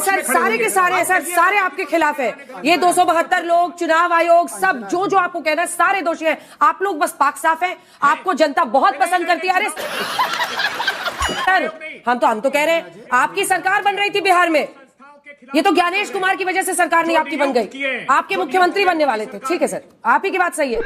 Sir सारे के सारे सर सारे आपके खिलाफ है। ये 272 लोग, चुनाव आयोग, सब जो आपको कहना है सारे दोषी हैं। आप लोग बस पाक साफ है, आपको जनता बहुत पसंद करती है। अरे सर हम तो कह रहे हैं आपकी सरकार बन रही थी बिहार में, ये तो ज्ञानेश कुमार की वजह से सरकार नहीं आपकी बन गई, आपके मुख्यमंत्री बनने वाले थे। ठीक है सर, आप ही की बात सही है।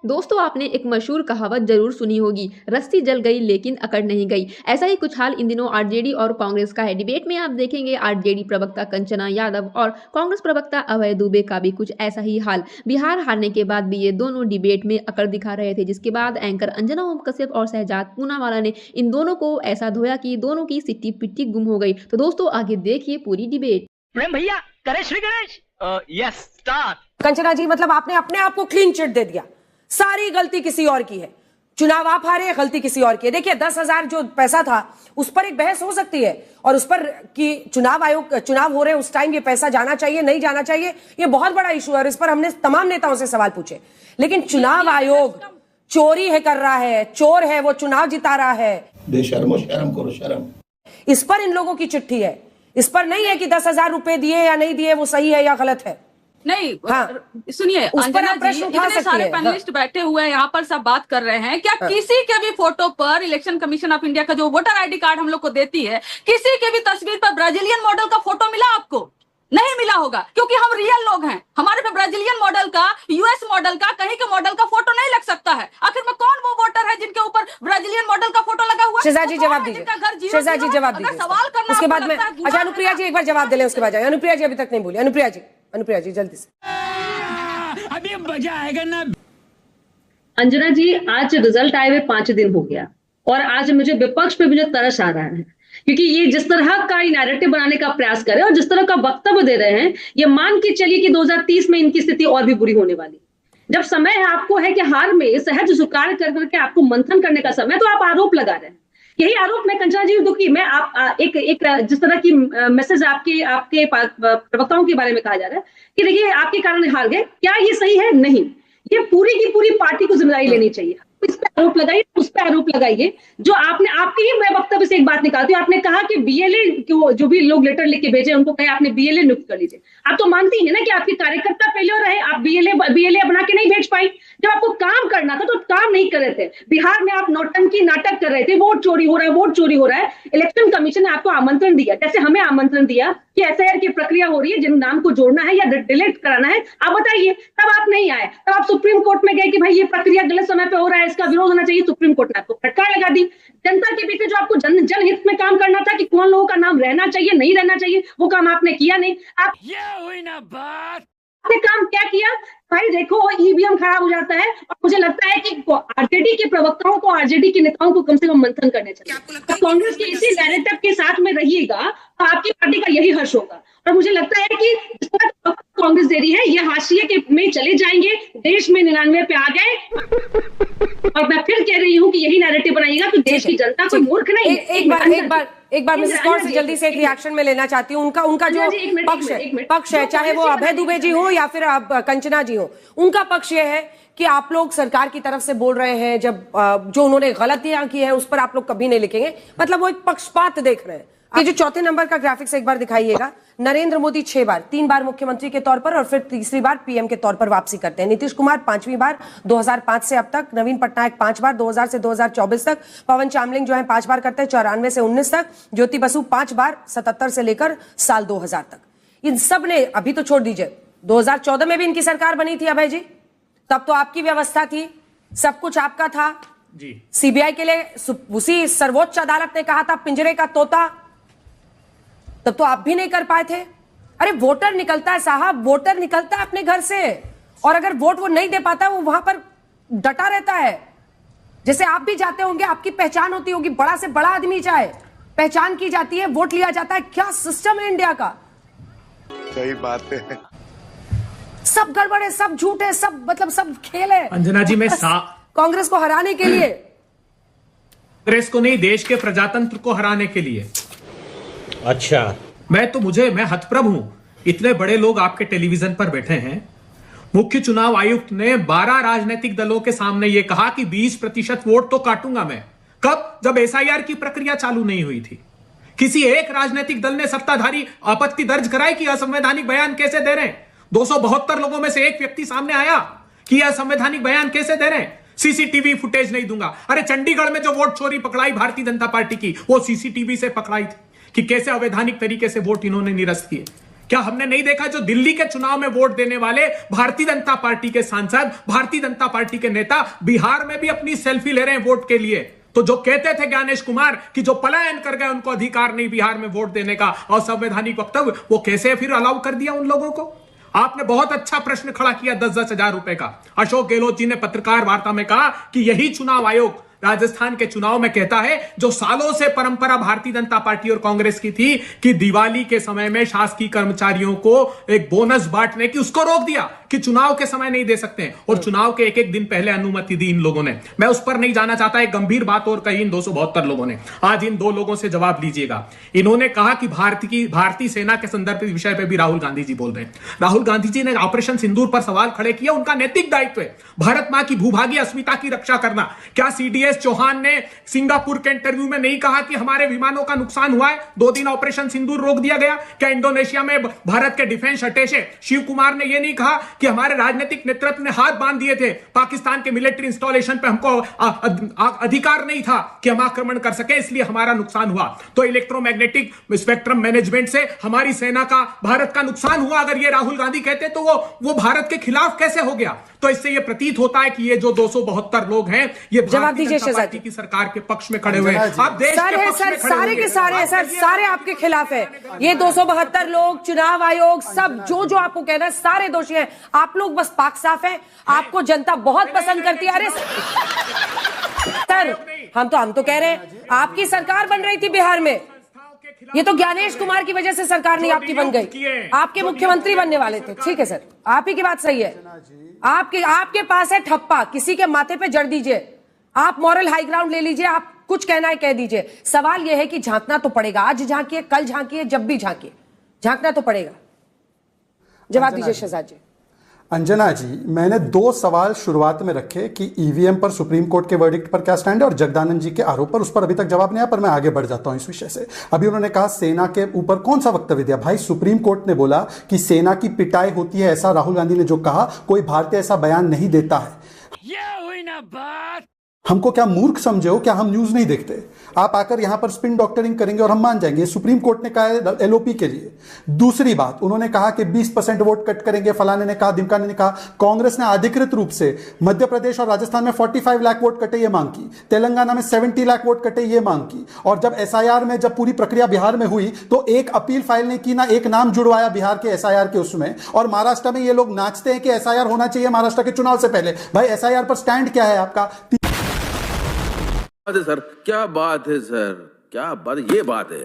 दोस्तों, आपने एक मशहूर कहावत जरूर सुनी होगी, रस्सी जल गई लेकिन अकड़ नहीं गई। ऐसा ही कुछ हाल इन दिनों आरजेडी और कांग्रेस का है। डिबेट में आप देखेंगे आरजेडी प्रवक्ता कंचना यादव और कांग्रेस प्रवक्ता अभय दुबे का भी कुछ ऐसा ही हाल। बिहार हारने के बाद भी ये दोनों डिबेट में अकड़ दिखा रहे थे, जिसके बाद एंकर अंजना ओम कश्यप और शहजाद पूनावाला ने इन दोनों को ऐसा धोया कि दोनों की सिट्टी पिट्टी गुम हो गई। तो दोस्तों आगे देखिए पूरी डिबेट। प्रेम भैया करे श्री गणेश। Yes start. कंचना जी, मतलब आपने अपने आप को क्लीन चिट दे दिया, सारी गलती किसी और की है। चुनाव आप हारे, गलती किसी और की है। देखिए 10,000 जो पैसा था उस पर एक बहस हो सकती है, और उस पर कि चुनाव आयोग चुनाव हो रहे हैं उस टाइम ये पैसा जाना चाहिए नहीं जाना चाहिए, ये बहुत बड़ा इशू है और इस पर हमने तमाम नेताओं से सवाल पूछे। लेकिन चुनाव आयोग चोरी है कर रहा है, चोर है, वो चुनाव जिता रहा है। बेशर्मो शर्म करो शर्म। इस पर इन लोगों की चिट्ठी है, इस पर नहीं है कि 10,000 रुपए दिए या नहीं दिए वो सही है या गलत है। नहीं हाँ, सुनिए, उस पर आप प्रश्न उठा सकती सारे है। पैनलिस्ट बैठे हुए हैं यहाँ पर, सब बात कर रहे हैं। क्या किसी के भी फोटो पर इलेक्शन कमीशन ऑफ इंडिया का जो वोटर आईडी कार्ड हम लोग को देती है, किसी के भी तस्वीर पर ब्राजीलियन मॉडल का फोटो मिला आपको? नहीं मिला होगा, क्योंकि हम रियल लोग हैं। हमारे पे ब्राजीलियन मॉडल का, यूएस मॉडल का, कहीं के मॉडल का फोटो नहीं लग सकता है। आखिर में कौन वो वोटर है जिनके ऊपर ब्राजीलियन मॉडल का फोटो लगा हुआ है? शहजाद जी जवाब दीजिए, शहजाद जी जवाब दीजिए। सवाल करना उसके बाद में अच्छा अनुप्रिया जी एक बार जवाब दे लें, उसके बाद अनुप्रिया जी अभी तक नहीं बोली। अनुप्रिया जी जल्दी से। अभी मजा आएगा ना। अंजना जी, आज रिजल्ट आए हुए 5 दिन हो गया और आज मुझे विपक्ष पे मुझे तरस आ रहा है, क्योंकि ये जिस तरह का नैरेटिव बनाने का प्रयास कर रहे हैं और जिस तरह का वक्तव्य दे रहे हैं, ये मान के चलिए कि 2030 में इनकी स्थिति और भी बुरी होने वाली। जब समय है आपको है कि हार में सहज स्वीकार करके आपको मंथन करने का समय, तो आप आरोप लगा रहे हैं। यही आरोप मैं कंचना जी दुखी मैं आप एक जिस तरह की मैसेज आपके प्रवक्ताओं के बारे में कहा जा रहा है कि देखिए आपके कारण हार गए, क्या ये सही है? नहीं, ये पूरी की पूरी पार्टी को जिम्मेदारी लेनी चाहिए। इस पे आरोप लगाइए, उस पे आरोप लगाइए। जो आपने आपके ही मैं वक्तव्य से एक बात निकालती हूँ, आपने कहा कि बीएलए जो भी लोग लेटर लिख के भेजे उनको कहे आपने बीएलए नियुक्त कर लीजिए। आप तो मानती है ना कि आपके कार्यकर्ता पहले रहे, आप बीएलए बना के नहीं भेज पाई। जब आपको काम करना था तो काम नहीं कर रहे थे। बिहार में आप नौटंकी नाटक कर रहे थे, वोट चोरी हो रहा है। इलेक्शन कमीशन ने आपको आमंत्रण दिया, जैसे हमें आमंत्रण दिया कि एसआईआर की प्रक्रिया हो रही है, जिन नाम को जोड़ना है या डिलीट कराना है आप बताइए। तब आप नहीं आए, तब आप सुप्रीम कोर्ट में गए कि भाई ये प्रक्रिया गलत समय पे हो रहा है, इसका विरोध होना चाहिए। सुप्रीम कोर्ट ने आपको फटकार लगा दी। जनता के पीछे जो आपको जनहित में काम करना था कि कौन लोगों का नाम रहना चाहिए नहीं रहना चाहिए, वो काम आपने किया नहीं। आपने काम क्या किया? भाई देखो ईवीएम खराब हो जाता है और मुझे लगता है कि आरजेडी के प्रवक्ताओं को, आरजेडी के नेताओं को कम से कम मंथन करने चाहिए। तो कांग्रेस के इसी नैरेटिव के साथ में रहिएगा तो आपकी पार्टी का यही हर्ष होगा। और मुझे लगता है कि जिस तरह कांग्रेस दे रही है, ये हाशिए के में चले जाएंगे, देश में 99 पे आ गए। और मैं फिर कह रही हूँ कि यही नैरेटिव बनाइएगा कि देश की जनता कोई मूर्ख नहीं। एक बार मिसेस कौर से जल्दी से एक रिएक्शन में लेना चाहती हूँ। उनका जो पक्ष है, चाहे वो अभय दुबे जी हो या फिर कंचना जी हो, उनका पक्ष ये है कि आप लोग सरकार की तरफ से बोल रहे हैं, जब जो उन्होंने गलतियां की है उस पर आप लोग कभी नहीं लिखेंगे, मतलब वो एक पक्षपात देख रहे हैं। ये जो चौथे नंबर का ग्राफिक्स एक बार दिखाइएगा। नरेंद्र मोदी 6 बार, 3 बार मुख्यमंत्री के तौर पर और फिर तीसरी बार पीएम के तौर पर वापसी करते हैं। नीतीश कुमार 5वीं बार 2005 से अब तक, नवीन पटनायक 5 बार 2000 से 2024 तक, पवन चामलिंग जो है 5 बार करते हैं 94 से 19 तक, ज्योति बसु 5 बार 77 से लेकर साल 2000 तक। इन सब ने, अभी तो छोड़ दीजिए, 2014 में भी इनकी सरकार बनी थी अभय जी, तब तो आपकी व्यवस्था थी, सब कुछ आपका था जी। सीबीआई के लिए उसी सर्वोच्च अदालत ने कहा था पिंजरे का तोता, तब तो आप भी नहीं कर पाए थे। अरे वोटर निकलता है साहब, वोटर निकलता है अपने घर से, और अगर वोट वो नहीं दे पाता वो वहां पर डटा रहता है। जैसे आप भी जाते होंगे, आपकी पहचान होती होगी, बड़ा से बड़ा आदमी चाहे, पहचान की जाती है, वोट लिया जाता है। क्या सिस्टम है इंडिया का? सही बात है। सब गड़बड़ है, सब झूठ है, सब मतलब सब खेल है। अंजना जी, मैं कांग्रेस को हराने के लिए, कांग्रेस को नहीं, देश के प्रजातंत्र को हराने के लिए। अच्छा, मैं हतप्रभ हूं। इतने बड़े लोग आपके टेलीविजन पर बैठे हैं। मुख्य चुनाव आयुक्त ने 12 राजनीतिक दलों के सामने यह कहा कि 20% वोट तो काटूंगा मैं। कब? जब एसआईआर की प्रक्रिया चालू नहीं हुई थी। किसी एक राजनीतिक दल ने सत्ताधारी आपत्ति दर्ज कराई कि असंवैधानिक बयान कैसे दे रहे हैं? 272 लोगों में से एक व्यक्ति सामने आया कि असंवैधानिक बयान कैसे दे रहे हैं? सीसीटीवी फुटेज नहीं दूंगा। अरे चंडीगढ़ में जो वोट चोरी पकड़ाई भारतीय जनता पार्टी की, वो सीसीटीवी से पकड़ाई थी कि कैसे अवैधानिक तरीके से वोट इन्होंने निरस्त किए। क्या हमने नहीं देखा जो दिल्ली के चुनाव में वोट देने वाले भारतीय जनता पार्टी के सांसद, भारतीय जनता पार्टी के नेता बिहार में भी अपनी सेल्फी ले रहे हैं वोट के लिए? तो जो कहते थे ज्ञानेश कुमार कि जो पलायन कर गए उनको अधिकार नहीं बिहार में वोट देने का, असंवैधानिक वक्तव्य, वो कैसे फिर अलाउ कर दिया उन लोगों को? आपने बहुत अच्छा प्रश्न खड़ा किया 10-10 हजार रुपए का। अशोक गहलोत जी ने पत्रकार वार्ता में कहा कि यही चुनाव आयोग राजस्थान के चुनाव में कहता है जो सालों से परंपरा भारतीय जनता पार्टी और कांग्रेस की थी कि दिवाली के समय में शासकीय कर्मचारियों को एक बोनस बांटने की, उसको रोक दिया कि चुनाव के समय नहीं दे सकते हैं और चुनाव के एक दिन पहले अनुमति दी इन लोगों ने। मैं उस पर नहीं जाना चाहता, एक गंभीर बात और कही इन 272 लोगों ने। आज इन 2 लोगों से जवाब लीजिएगा। इन्होंने कहा कि भारतीय सेना के संदर्भ विषय पर भी राहुल गांधी जी बोल रहे हैं। राहुल गांधी जी ने ऑपरेशन सिंदूर पर सवाल खड़े किया, उनका नैतिक दायित्व है भारत मां की भूभागी अस्मिता की रक्षा करना। क्या सीडीएस चौहान ने सिंगापुर के इंटरव्यू में नहीं कहा कि हमारे विमानों का नुकसान हुआ है, 2 दिन ऑपरेशन सिंदूर रोक दिया गया? क्या इंडोनेशिया में भारत के डिफेंस अटैचे शिव कुमार ने यह नहीं कहा कि हमारे राजनीतिक नेतृत्व ने हाथ बांध दिए थे पाकिस्तान के मिलिट्री इंस्टॉलेशन पे, हमको अधिकार नहीं था कि हम आक्रमण कर सके, इसलिए हमारा नुकसान हुआ? तो इलेक्ट्रोमैग्नेटिक स्पेक्ट्रम मैनेजमेंट से हमारी सेना का, भारत का नुकसान हुआ। अगर ये राहुल गांधी कहते तो वो भारत के खिलाफ कैसे हो गया? तो इससे ये प्रतीत होता है कि ये जो 272 लोग हैं ये जवाब दीजिए पार्टी की सरकार के पक्ष में खड़े हुए हैं। आप देश सर के है पक्ष सर, में खड़े सारे होंगे। के सारे सर, सारे आपके खिलाफ है। ये 272 लोग, चुनाव आयोग, सब जो आपको कहना है, सारे दोषी हैं। आप लोग बस पाक साफ है, आपको जनता बहुत पसंद करती है। अरे सर, हम तो कह रहे हैं आपकी सरकार बन रही थी बिहार में, ये तो ज्ञानेश कुमार की वजह से सरकार नहीं आपकी बन गई। आपके मुख्यमंत्री बनने वाले थे। ठीक है सर, आप ही की बात सही है। आपके पास है ठप्पा, किसी के माथे पे जड़ दीजिए, आप मॉरल हाई ग्राउंड ले लीजिए, आप कुछ कहना है कह दीजिए। सवाल यह है कि झांकना तो पड़ेगा, आज झांकिए, कल झांकिए, जब भी झांकिए, झांकना तो पड़ेगा। जवाब दीजिए शहजाद जी। अंजना जी, मैंने 2 सवाल शुरुआत में रखे कि ईवीएम पर सुप्रीम कोर्ट के वर्डिक्ट पर क्या स्टैंड है और जगदानंद जी के आरोप पर, उस पर अभी तक जवाब नहीं आया, पर मैं आगे बढ़ जाता हूं इस विषय से। अभी उन्होंने कहा सेना के ऊपर कौन सा वक्तव्य दिया? भाई, सुप्रीम कोर्ट ने बोला कि सेना की पिटाई होती है, ऐसा राहुल गांधी ने जो कहा, कोई भारतीय ऐसा बयान नहीं देता है। ये हुई ना बात। हमको क्या मूर्ख समझे हो? क्या हम न्यूज नहीं देखते? आप आकर यहां पर स्पिन डॉक्टरिंग करेंगे और हम मान जाएंगे। सुप्रीम कोर्ट ने कहा है एलओपी के लिए। दूसरी बात, उन्होंने कहा कि 20% वोट कट करेंगे, फलाने ने कहा, ढिमकाने ने कहा। कांग्रेस ने अधिकृत रूप से मध्य प्रदेश और राजस्थान में 45 लाख वोट कटे, ये मांग की। तेलंगाना में 70 लाख वोट कटे, ये मांग की। और जब एसआईआर में, जब पूरी प्रक्रिया बिहार में हुई तो एक अपील फाइल नहीं की, ना एक नाम जुड़वाया बिहार के एसआईआर के उसमें। और महाराष्ट्र में ये लोग नाचते हैं कि एसआईआर होना चाहिए महाराष्ट्र के चुनाव से पहले। भाई, एसआईआर पर स्टैंड क्या है आपका? सर क्या बात है सर, क्या बात, ये बात है।